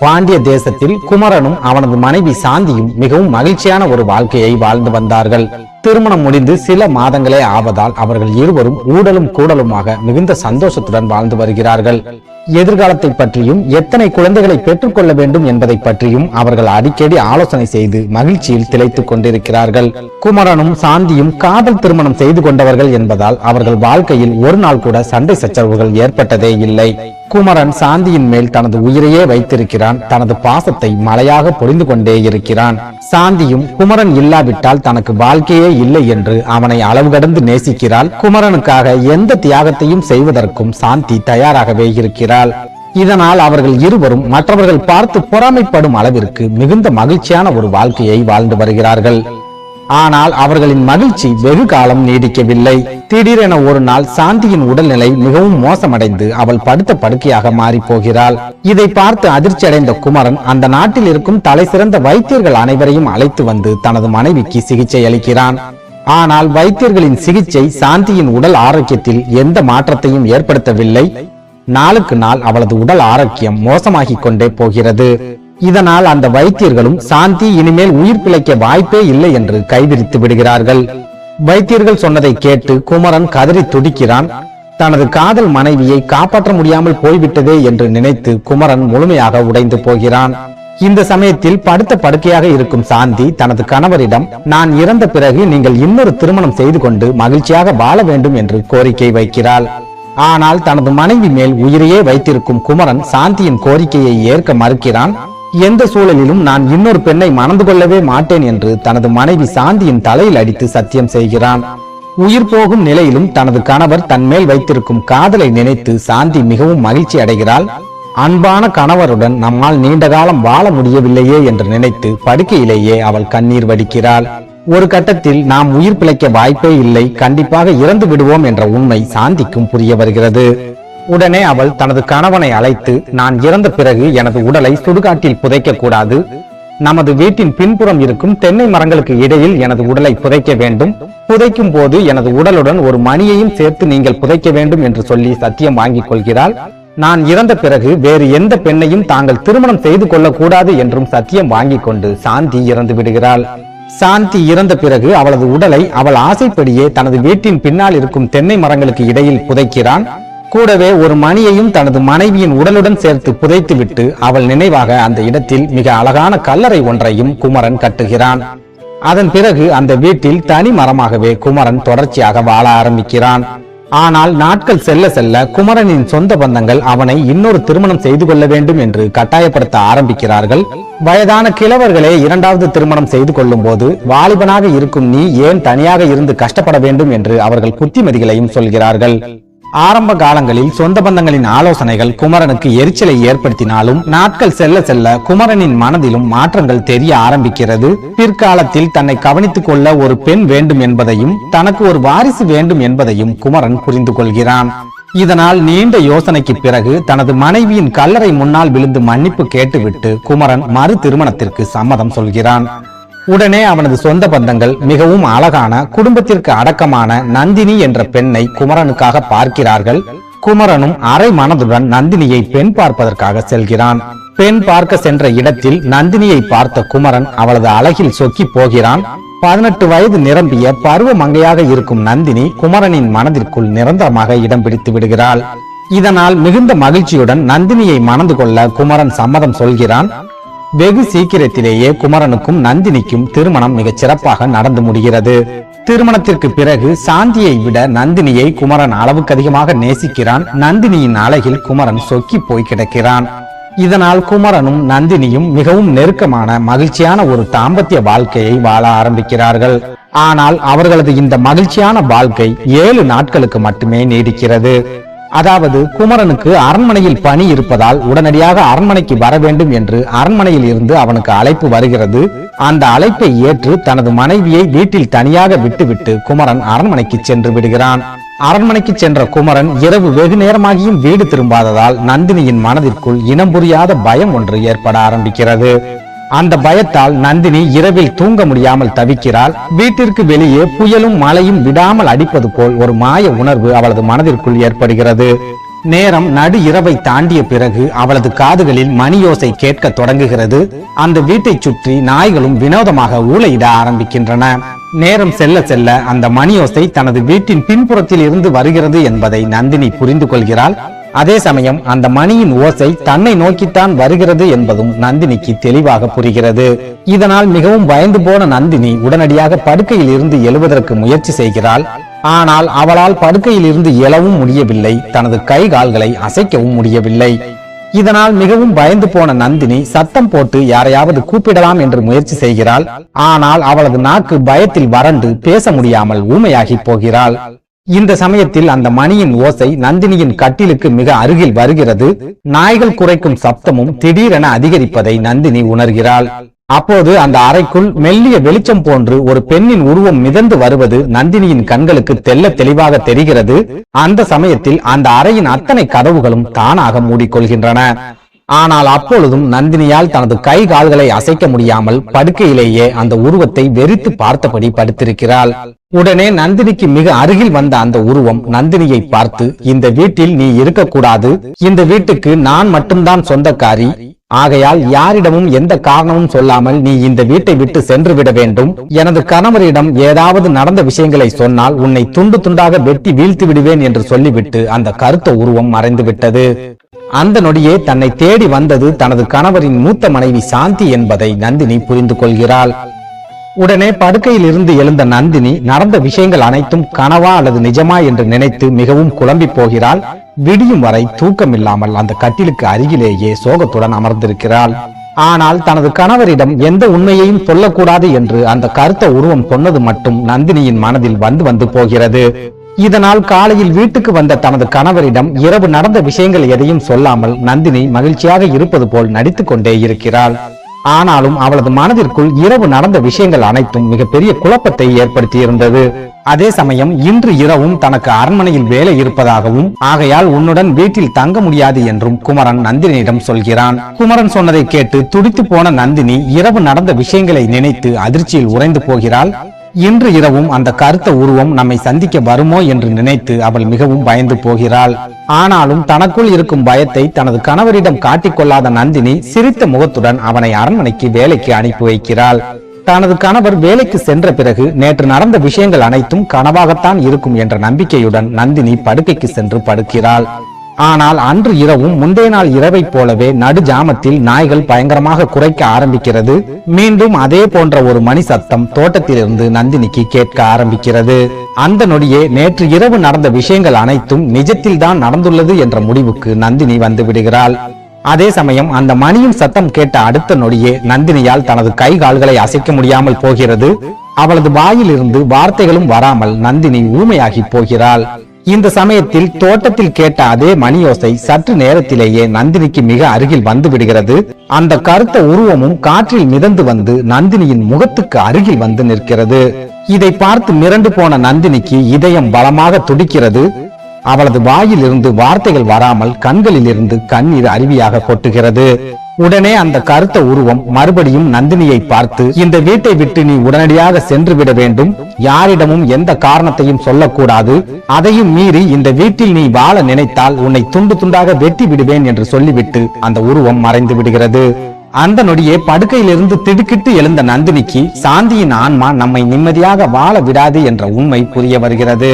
பாண்டிய தேசத்தில் குமரனும் அவனது மனைவி சாந்தியும் மிகவும் மகிழ்ச்சியான ஒரு வாழ்க்கையை வாழ்ந்து வந்தார்கள். திருமணம் முடிந்து சில மாதங்களே ஆவதால் அவர்கள் இருவரும் ஊடலும் கூடலுமாக மிகுந்த சந்தோஷத்துடன் வாழ்ந்து வருகிறார்கள். எதிர்காலத்தை பற்றியும் எத்தனை குழந்தைகளை பெற்றுக்கொள்ள வேண்டும் என்பதை பற்றியும் அவர்கள் அடிக்கடி ஆலோசனை செய்து மகிழ்ச்சியில் திளைத்துக் கொண்டிருக்கிறார்கள். குமரனும் சாந்தியும் காதல் திருமணம் செய்து கொண்டவர்கள் என்பதால் அவர்கள் வாழ்க்கையில் ஒரு நாள் கூட சண்டை சச்சரவுகள் ஏற்பட்டதே இல்லை. குமரன் சாந்தியின் மேல் தனது உயிரையே வைத்திருக்கிறான். தனது பாசத்தை மலையாக பொழிந்து கொண்டே இருக்கிறான். சாந்தியும் குமரன் இல்லாவிட்டால் தனக்கு வாழ்க்கையே இல்லை என்று அவனை அளவு கடந்து நேசிக்கிறாள். குமரனுக்காக எந்த தியாகத்தையும் செய்வதற்கும் சாந்தி தயாராகவே இருக்கிறாள். இதனால் அவர்கள் இருவரும் மற்றவர்கள் பார்த்து பொறாமைப்படும் அளவிற்கு மிகுந்த மகிழ்ச்சியான ஒரு வாழ்க்கையை வாழ்ந்து வருகிறார்கள். ஆனால் அவர்களின் மகிழ்ச்சி வெகு காலம் நீடிக்கவில்லை. திடீரென ஒரு நாள் சாந்தியின் உடல்நிலை மிகவும் மோசமடைந்து அவள் படுத்த படுக்கையாக மாறி போகிறாள். இதை பார்த்து அதிர்ச்சி அடைந்த குமரன் அந்த நாட்டில் இருக்கும் தலை சிறந்த வைத்தியர்கள் அனைவரையும் அழைத்து வந்து தனது மனைவிக்கு சிகிச்சை அளிக்கிறான். ஆனால் வைத்தியர்களின் சிகிச்சை சாந்தியின் உடல் ஆரோக்கியத்தில் எந்த மாற்றத்தையும் ஏற்படுத்தவில்லை. நாளுக்கு நாள் அவளது உடல் ஆரோக்கியம் மோசமாகிக் கொண்டே போகிறது. இதனால் அந்த வைத்தியர்களும் சாந்தி இனிமேல் உயிர் பிழைக்க வாய்ப்பே இல்லை என்று கைவிரித்து விடுகிறார்கள். வைத்தியர்கள் சொன்னதை கேட்டு குமரன் கதறி துடிக்கிறான். தனது காதல் மனைவியை காப்பாற்ற முடியாமல் போய்விட்டதே என்று நினைத்து குமரன் முழுமையாக உடைந்து போகிறான். இந்த சமயத்தில் படுத்த படுக்கையாக இருக்கும் சாந்தி தனது கணவரிடம், நான் இறந்த பிறகு நீங்கள் இன்னொரு திருமணம் செய்து கொண்டு மகிழ்ச்சியாக வாழ வேண்டும் என்று கோரிக்கை வைக்கிறாள். ஆனால் தனது மனைவி மேல் உயிரையே வைத்திருக்கும் குமரன் சாந்தியின் கோரிக்கையை ஏற்க மறுக்கிறான். எந்த சூழலிலும் நான் இன்னொரு பெண்ணை மணந்து கொள்ளவே மாட்டேன் என்று தனது மனைவி சாந்தியின் தலையில் அடித்து சத்தியம் செய்கிறான். உயிர் போகும் நிலையிலும் தனது கணவர் தன் மேல் வைத்திருக்கும் காதலை நினைத்து சாந்தி மிகவும் மகிழ்ச்சி அடைகிறாள். அன்பான கணவருடன் நம்மால் நீண்ட காலம் வாழ முடியவில்லையே என்று நினைத்து படுக்கையிலேயே அவள் கண்ணீர் வடிக்கிறாள். ஒரு கட்டத்தில் நாம் உயிர் பிழைக்க வாய்ப்பே இல்லை, கண்டிப்பாக இறந்து விடுவோம் என்ற உண்மை சாந்திக்கும் புரிய வருகிறது. உடனே அவள் தனது கணவனை அழைத்து, நான் இறந்த பிறகு எனது உடலை சுடுகாட்டில் புதைக்க கூடாது, நமது வீட்டின் பின்புறம் இருக்கும் தென்னை மரங்களுக்கு இடையில் எனது உடலை புதைக்க வேண்டும், புதைக்கும் போது எனது உடலுடன் ஒரு மணியையும் சேர்த்து நீங்கள் புதைக்க வேண்டும் என்று சொல்லி சத்தியம் வாங்கிக் கொள்கிறாள். நான் இறந்த பிறகு வேறு எந்த பெண்ணையும் தாங்கள் திருமணம் செய்து கொள்ளக்கூடாது என்றும் சத்தியம் வாங்கிக் கொண்டு சாந்தி இறந்து விடுகிறாள். சாந்தி இறந்த பிறகு அவளது உடலை அவள் ஆசைப்படியே தனது வீட்டின் பின்னால் இருக்கும் தென்னை மரங்களுக்கு இடையில் புதைக்கிறான். கூடவே ஒரு மணியையும் தனது மனைவியின் உடலுடன் சேர்த்து புதைத்துவிட்டு அவள் நினைவாக அந்த இடத்தில் மிக அழகான கல்லறை ஒன்றையும் குமரன் கட்டுகிறான். அதன் பிறகு அந்த வீட்டில் தனி மரமாகவே குமரன் தொடர்ச்சியாக வாழ ஆரம்பிக்கிறான். ஆனால் நாட்கள் செல்ல செல்ல குமரனின் சொந்த பந்தங்கள் அவனை இன்னொரு திருமணம் செய்து கொள்ள வேண்டும் என்று கட்டாயப்படுத்த ஆரம்பிக்கிறார்கள். வயதான கிழவர்களே இரண்டாவது திருமணம் செய்து கொள்ளும் போது வாலிபனாக இருக்கும் நீ ஏன் தனியாக இருந்து கஷ்டப்பட வேண்டும் என்று அவர்கள் புத்திமதிகளையும் சொல்கிறார்கள். ஆரம்ப காலங்களில் சொந்த பந்தங்களின் ஆலோசனைகள் குமரனுக்கு எரிச்சலை ஏற்படுத்தினாலும் நாட்கள் செல்ல செல்ல குமரனின் மனதிலும் மாற்றங்கள் தெரிய ஆரம்பிக்கிறது. பிற்காலத்தில் தன்னை கவனித்துக் கொள்ள ஒரு பெண் வேண்டும் என்பதையும் தனக்கு ஒரு வாரிசு வேண்டும் என்பதையும் குமரன் புரிந்து கொள்கிறான். இதனால் நீண்ட யோசனைக்கு பிறகு தனது மனைவியின் கல்லறை முன்னால் விழுந்து மன்னிப்பு கேட்டுவிட்டு குமரன் மறு திருமணத்திற்கு சம்மதம் சொல்கிறான். உடனே அவனது சொந்த பந்தங்கள் மிகவும் அழகான குடும்பத்திற்கு அடக்கமான நந்தினி என்ற பெண்ணை குமரனுக்காக பார்க்கிறார்கள். குமரனும் அரை மனதுடன் நந்தினியை பெண் பார்ப்பதற்காக செல்கிறான். பெண் பார்க்க சென்ற இடத்தில் நந்தினியை பார்த்த குமரன் அவளது அழகில் சொக்கி போகிறான். 18 வயது நிரம்பிய பருவ மங்கையாக இருக்கும் நந்தினி குமரனின் மனதிற்குள் நிரந்தரமாக இடம் பிடித்து விடுகிறாள். இதனால் மிகுந்த மகிழ்ச்சியுடன் நந்தினியை மணந்து கொள்ள குமரன் சம்மதம் சொல்கிறான். வெகு சீக்கிரத்திலேயே குமரனுக்கும் நந்தினிக்கும் திருமணம் மிகச் சிறப்பாக நடந்து முடிகிறது. திருமணத்திற்கு பிறகு சாந்தியை விட நந்தினியை குமரன் அளவுக்கு அதிகமாக நேசிக்கிறான். நந்தினியின் அழகில் குமரன் சொக்கி போய் கிடக்கிறான். இதனால் குமரனும் நந்தினியும் மிகவும் நெருக்கமான மகிழ்ச்சியான ஒரு தாம்பத்திய வாழ்க்கையை வாழ ஆரம்பிக்கிறார்கள். ஆனால் அவர்களது இந்த மகிழ்ச்சியான வாழ்க்கை 7 நாட்களுக்கு மட்டுமே நீடிக்கிறது. அதாவது குமரனுக்கு அரண்மனையில் பணி இருப்பதால் உடனடியாக அரண்மனைக்கு வர வேண்டும் என்று அரண்மனையில் இருந்து அவனுக்கு அழைப்பு வருகிறது. அந்த அழைப்பை ஏற்று தனது மனைவியை வீட்டில் தனியாக விட்டுவிட்டு குமரன் அரண்மனைக்கு சென்று விடுகிறான். அரண்மனைக்கு சென்ற குமரன் இரவு வெகு நேரமாகியும் வீடு திரும்பாததால் நந்தினியின் மனதிற்குள் இனம் புரியாத பயம் ஒன்று ஏற்பட ஆரம்பிக்கிறது. அந்த பயத்தால் நந்தினி இரவில் தூங்க முடியாமல் தவிக்கிறாள். வீட்டிற்கு வெளியே புயலும் மழையும் விடாமல் அடிப்பது போல் ஒரு மாய உணர்வு அவளது மனதிற்குள் ஏற்படுகிறது. நேரம் நடு இரவை தாண்டிய பிறகு அவளது காதுகளில் மணியோசை கேட்க தொடங்குகிறது. அந்த வீட்டை சுற்றி நாய்களும் வினோதமாக ஊளையிட ஆரம்பிக்கின்றன. நேரம் செல்ல செல்ல அந்த மணியோசை தனது வீட்டின் பின்புறத்தில் இருந்து வருகிறது என்பதை நந்தினி புரிந்து கொள்கிறாள். அதே சமயம் அந்த மணியின் ஓசை தன்னை நோக்கித்தான் வருகிறது என்பதும் நந்தினிக்கு தெளிவாக புரிகிறது. இதனால் மிகவும் பயந்து போன நந்தினி உடனடியாக படுக்கையில் இருந்து எழுவதற்கு முயற்சி செய்கிறாள். ஆனால் அவளால் படுக்கையில் இருந்து எழவும் முடியவில்லை, தனது கை கால்களை அசைக்கவும் முடியவில்லை. இதனால் மிகவும் பயந்து போன நந்தினி சத்தம் போட்டு யாரையாவது கூப்பிடலாம் என்று முயற்சி செய்கிறாள். ஆனால் அவளது நாக்கு பயத்தில் வறண்டு பேச முடியாமல் ஊமையாகி போகிறாள். இந்த சமயத்தில் அந்த மணியின் ஓசை நந்தினியின் கட்டிலுக்கு மிக அருகில் வருகிறது. நாய்கள் குரைக்கும் சப்தமும் திடீரென அதிகரிப்பதை நந்தினி உணர்கிறாள். அப்போது அந்த அறைக்குள் மெல்லிய வெளிச்சம் போன்று ஒரு பெண்ணின் உருவம் மிதந்து வருவது நந்தினியின் கண்களுக்கு தெல்ல தெளிவாக தெரிகிறது. அந்த சமயத்தில் அந்த அறையின் அத்தனை கதவுகளும் தானாக மூடிக்கொள்கின்றன. ஆனால் அப்பொழுதும் நந்தினியால் தனது கை கால்களை அசைக்க முடியாமல் படுக்கையிலேயே அந்த உருவத்தை வெறித்து பார்த்தபடி படுத்திருக்கிறாள். உடனே நந்தினிக்கு மிக அருகில் வந்த அந்த உருவம் நந்தினியை பார்த்து, இந்த வீட்டில் நீ இருக்கக்கூடாது, இந்த வீட்டுக்கு நான் மட்டும்தான் சொந்தக்காரி, ஆகையால் யாரிடமும் எந்த காரணமும் சொல்லாமல் நீ இந்த வீட்டை விட்டு சென்று விட வேண்டும். எனது கணவரிடம் ஏதாவது நடந்த விஷயங்களை சொன்னால் உன்னை துண்டு துண்டாக வெட்டி வீழ்த்தி விடுவேன் என்று சொல்லிவிட்டு அந்த கருத்த உருவம் மறைந்து விட்டது. அந்த நொடியே தன்னை தேடி வந்தது தனது கணவரின் மூத்த மனைவி சாந்தி என்பதை நந்தினி புரிந்து கொள்கிறாள். உடனே படுக்கையில் இருந்து எழுந்த நந்தினி நடந்த விஷயங்கள் அனைத்தும் கனவா அல்லது நிஜமா என்று நினைத்து மிகவும் குழம்பி போகிறாள். விடியும் வரை தூக்கமில்லாமல் அந்த கட்டிலுக்கு அருகிலேயே சோகத்துடன் அமர்ந்திருக்கிறாள். ஆனால் தனது கணவரிடம் எந்த உண்மையையும் சொல்லக்கூடாது என்று அந்த கருத்த உருவம் சொன்னது மட்டும் நந்தினியின் மனதில் வந்து போகிறது. இதனால் காலையில் வீட்டுக்கு வந்த தனது கணவரிடம் இரவு நடந்த விஷயங்கள் எதையும் சொல்லாமல் நந்தினி மகிழ்ச்சியாக இருப்பது போல் நடித்துக் கொண்டே இருக்கிறாள். ஆனாலும் அவளது மனதிற்குள் இரவு நடந்த விஷயங்கள் அனைத்தும் மிகப்பெரிய குழப்பத்தை ஏற்படுத்தியிருந்தது. அதே சமயம் இன்று இரவும் தனக்கு அரண்மனையில் வேலை இருப்பதாகவும், ஆகையால் உன்னுடன் வீட்டில் தங்க முடியாது என்றும் குமரன் நந்தினியிடம் சொல்கிறான். குமரன் சொன்னதை கேட்டு துடித்து போன நந்தினி இரவு நடந்த விஷயங்களை நினைத்து அதிர்ச்சியில் உறைந்து போகிறாள். இன்று இரவும் அந்த கருத்த உருவம் நம்மை சந்திக்க வருமோ என்று நினைத்து அவள் மிகவும் பயந்து போகிறாள். ஆனாலும் தனக்குள் இருக்கும் பயத்தை தனது கணவரிடம் காட்டிக்கொள்ளாத நந்தினி சிரித்த முகத்துடன் அவனை அரண்மனைக்கு வேலைக்கு அனுப்பி வைக்கிறாள். தனது கணவர் வேலைக்கு சென்ற பிறகு நேற்று நடந்த விஷயங்கள் அனைத்தும் கனவாகத்தான் இருக்கும் என்ற நம்பிக்கையுடன் நந்தினி படுக்கைக்கு சென்று படுக்கிறாள். ஆனால் அன்று இரவும் முந்தைய நாள் இரவை போலவே நடு ஜாமத்தில் நாய்கள் பயங்கரமாக குரைக்க ஆரம்பிக்கிறது. மீண்டும் அதே போன்ற ஒரு மணி சத்தம் தோட்டத்திலிருந்து நந்தினிக்கு கேட்க ஆரம்பிக்கிறது. அந்த நொடியே நேற்று இரவு நடந்த விஷயங்கள் அனைத்தும் நிஜத்தில் தான் நடந்துள்ளது என்ற முடிவுக்கு நந்தினி வந்து விடுகிறாள். அதே சமயம் அந்த மணியின் சத்தம் கேட்ட அடுத்த நொடியே நந்தினியால் தனது கை கால்களை அசைக்க முடியாமல் போகிறது. அவளது வாயில் இருந்து வார்த்தைகளும் வராமல் நந்தினி ஊமையாகி போகிறாள். இந்த சமயத்தில் தோட்டத்தில் கேட்ட அதே மணியோசை சற்று நேரத்திலேயே நந்தினிக்கு மிக அருகில் வந்து விடுகிறது. அந்த கருத்த உருவமும் காற்றில் மிதந்து வந்து நந்தினியின் முகத்துக்கு அருகில் வந்து நிற்கிறது. இதை பார்த்து மிரண்டு போன நந்தினிக்கு இதயம் பலமாக துடிக்கிறது. அவளது வாயில் இருந்து வார்த்தைகள் வராமல் கண்களில் இருந்து கண்ணீர் அருவியாக கொட்டுகிறது. உடனே அந்த கருத்த உருவம் மறுபடியும் நந்தினியை பார்த்து, இந்த வீட்டை விட்டு நீ உடனடியாக சென்று விட வேண்டும், யாரிடமும் எந்த காரணத்தையும் சொல்லக்கூடாது, அதையும் மீறி இந்த வீட்டில் நீ வாழ நினைத்தால் உன்னை துண்டு துண்டாக வெட்டி விடுவேன் என்று சொல்லிவிட்டு அந்த உருவம் மறைந்து விடுகிறது. அந்த நொடியே படுக்கையிலிருந்து திடுக்கிட்டு எழுந்த நந்தினிக்கு சாந்தியின் ஆன்மா நம்மை நிம்மதியாக வாழ விடாது என்ற உண்மை புரிய வருகிறது.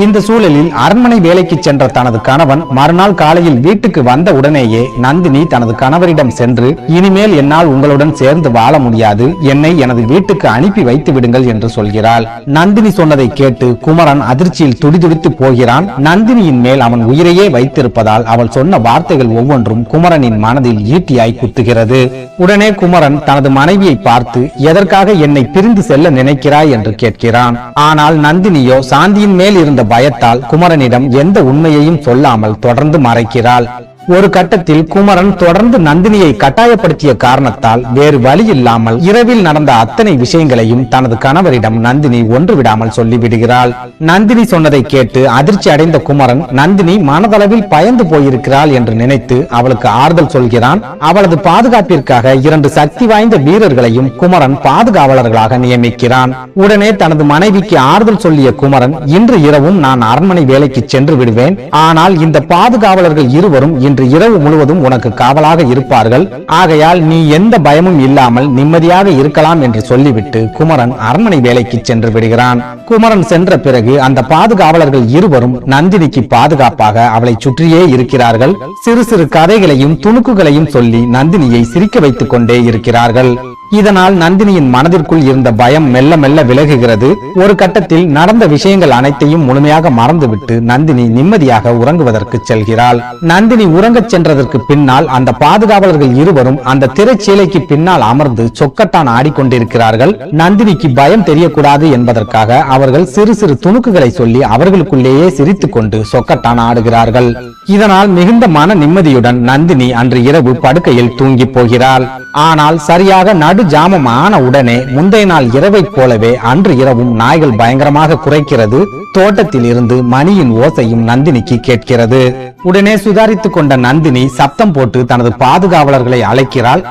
இந்த சூழலில் அரண்மனை வேலைக்கு சென்ற தனது கணவன் மறுநாள் காலையில் வீட்டுக்கு வந்த உடனேயே நந்தினி தனது கணவரிடம் சென்று, இனிமேல் என்னால் உங்களுடன் சேர்ந்து வாழ முடியாது, என்னை எனது வீட்டுக்கு அனுப்பி வைத்து விடுங்கள் என்று சொல்கிறாள். நந்தினி சொன்னதை கேட்டு குமரன் அதிர்ச்சியில் துடிதுடித்து போகிறான். நந்தினியின் மேல் அவன் உயிரையே வைத்திருப்பதால் அவள் சொன்ன வார்த்தைகள் ஒவ்வொன்றும் குமரனின் மனதில் ஈட்டியாய் குத்துகிறது. உடனே குமரன் தனது மனைவியை பார்த்து, எதற்காக என்னை பிரிந்து செல்ல நினைக்கிறாய் என்று கேட்கிறான். ஆனால் நந்தினியோ சாந்தியின் மேல் இருந்த பயத்தால் குமரனிடம் எந்த உண்மையையும் சொல்லாமல் தொடர்ந்து மறைக்கிறாள். ஒரு கட்டத்தில் குமரன் தொடர்ந்து நந்தினியை கட்டாயப்படுத்திய காரணத்தால் வேறு வழி இல்லாமல் இரவில் நடந்த அத்தனை விஷயங்களையும் தனது கணவரிடம் நந்தினி ஒன்று விடாமல் சொல்லிவிடுகிறாள். நந்தினி சொன்னதை கேட்டு அதிர்ச்சி அடைந்த குமரன் நந்தினி மனதளவில் பயந்து போயிருக்கிறாள் என்று நினைத்து அவளுக்கு ஆறுதல் சொல்கிறான். அவளது பாதுகாப்பிற்காக 2 சக்தி வாய்ந்த வீரர்களையும் குமரன் பாதுகாவலர்களாக நியமிக்கிறான். உடனே தனது மனைவிக்கு ஆறுதல் சொல்லிய குமரன், இன்று இரவும் நான் அரண்மனை வேலைக்கு சென்று விடுவேன். ஆனால் இந்த பாதுகாவலர்கள் இருவரும் இன்று இரவு முழுவதும் உனக்கு காவலாக இருப்பார்கள். ஆகையால் நீ எந்த பயமும் இல்லாமல் நிம்மதியாக இருக்கலாம் என்று சொல்லிவிட்டு குமரன் அரண்மனை வேலைக்கு சென்று விடுகிறான். குமரன் சென்ற பிறகு அந்த பாதுகாவலர்கள் இருவரும் நந்தினிக்கு பாதுகாப்பாக அவளை சுற்றியே இருக்கிறார்கள். சிறு சிறு கதைகளையும் துணுக்குகளையும் சொல்லி நந்தினியை சிரிக்க வைத்துக் கொண்டே இருக்கிறார்கள். இதனால் நந்தினியின் மனதிற்குள் இருந்த பயம் மெல்ல மெல்ல விலகுகிறது. ஒரு கட்டத்தில் நடந்த விஷயங்கள் அனைத்தையும் முழுமையாக மறந்துவிட்டு நந்தினி நிம்மதியாக உறங்குவதற்கு செல்கிறாள். நந்தினி உறங்கச் சென்றதற்கு பின்னால் அந்த பாதுகாவலர்கள் இருவரும் அந்த திரைச்சீலைக்கு பின்னால் அமர்ந்து சொக்கட்டான் ஆடிக்கொண்டிருக்கிறார்கள். நந்தினிக்கு பயம் தெரியக்கூடாது என்பதற்காக அவர்கள் சிறு சிறு துணுக்குகளை சொல்லி அவர்களுக்குள்ளேயே சிரித்துக் கொண்டு சொக்கட்டான் ஆடுகிறார்கள். இதனால் மிகுந்த மன நிம்மதியுடன் நந்தினி அன்று இரவு படுக்கையில் தூங்கி போகிறாள். ஆனால் சரியாக நடு ஜாமம் ஆன உடனே முந்தைய நாள் இரவை போலவே அன்று இரவும் நாய்கள் பயங்கரமாக குறைக்கிறது. தோட்டத்தில் இருந்து மணியின் ஓசையும் நந்தினிக்கு கேட்கிறது. உடனே சுதாரித்துக் கொண்ட நந்தினி சப்தம் போட்டு தனது பாதுகாவலர்களை அழைக்கிறாள்.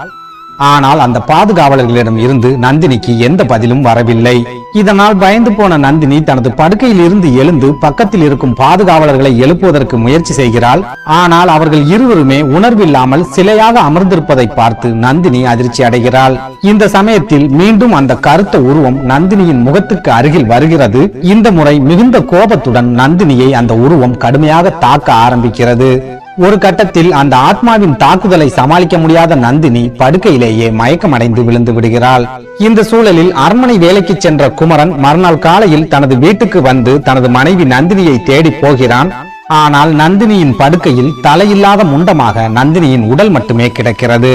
ஆனால் அந்த பாதுகாவலர்களிடம் இருந்து நந்தினிக்கு எந்த பதிலும் வரவில்லை. இதனால் பயந்து போன நந்தினி தனது படுக்கையில் இருந்து எழுந்து பக்கத்தில் இருக்கும் பாதுகாவலர்களை எழுப்புவதற்கு முயற்சி செய்கிறாள். ஆனால் அவர்கள் இருவருமே உணர்வில்லாமல் சிலையாக அமர்ந்திருப்பதை பார்த்து நந்தினி அதிர்ச்சி அடைகிறாள். இந்த சமயத்தில் மீண்டும் அந்த கருத்த உருவம் நந்தினியின் முகத்துக்கு அருகில் வருகிறது. இந்த முறை மிகுந்த கோபத்துடன் நந்தினியை அந்த உருவம் கடுமையாக தாக்க ஆரம்பிக்கிறது. ஒரு கட்டத்தில் அந்த ஆத்மாவின் தாக்குதலை சமாளிக்க முடியாத நந்தினி படுக்கையிலேயே மயக்கமடைந்து விழுந்து விடுகிறாள். இந்த சூழலில் அரண்மனை வேலைக்கு சென்ற குமரன் மறுநாள் காலையில் தனது வீட்டுக்கு வந்து தனது மனைவி நந்தினியை தேடி போகிறான். ஆனால் நந்தினியின் படுக்கையில் தலையில்லாத முண்டமாக நந்தினியின் உடல் மட்டுமே கிடக்கிறது.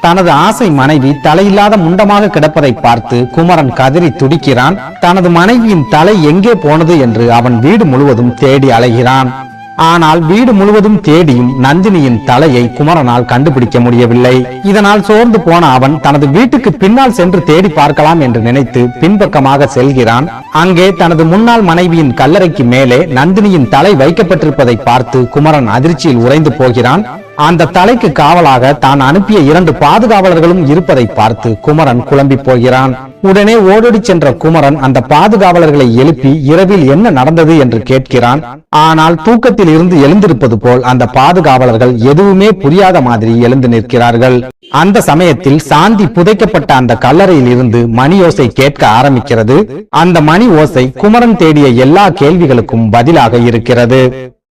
தனது ஆசை மனைவி தலையில்லாத முண்டமாக கிடப்பதை பார்த்து குமரன் கதறி துடிக்கிறான். தனது மனைவியின் தலை எங்கே போனது என்று அவன் வீடு முழுவதும் தேடி அலைகிறான். ஆனால் வீடு முழுவதும் தேடியும் நந்தினியின் தலையை குமரனால் கண்டுபிடிக்க முடியவில்லை. இதனால் சோர்ந்து போன அவன் தனது வீட்டுக்கு பின்னால் சென்று தேடி பார்க்கலாம் என்று நினைத்து பின்பக்கமாக செல்கிறான். அங்கே தனது முன்னாள் மனைவியின் கல்லறைக்கு மேலே நந்தினியின் தலை வைக்கப்பட்டிருப்பதை பார்த்து குமரன் அதிர்ச்சியில் உறைந்து போகிறான். அந்த தலைக்கு காவலாக தான் அனுப்பிய 2 பாதுகாவலர்களும் இருப்பதை பார்த்து குமரன் குழம்பி போகிறான். உடனே ஓடோடி சென்ற குமரன் அந்த பாதுகாவலர்களை எழுப்பி இரவில் என்ன நடந்தது என்று கேட்கிறான். ஆனால் தூக்கத்தில் இருந்து எழுந்திருப்பது போல் அந்த பாதுகாவலர்கள் எதுவுமே புரியாத மாதிரி எழுந்து நிற்கிறார்கள். அந்த சமயத்தில் சாந்தி புதைக்கப்பட்ட அந்த கல்லறையில் இருந்து மணி ஓசை கேட்க ஆரம்பிக்கிறது. அந்த மணி ஓசை குமரன் தேடிய எல்லா கேள்விகளுக்கும் பதிலாக இருக்கிறது.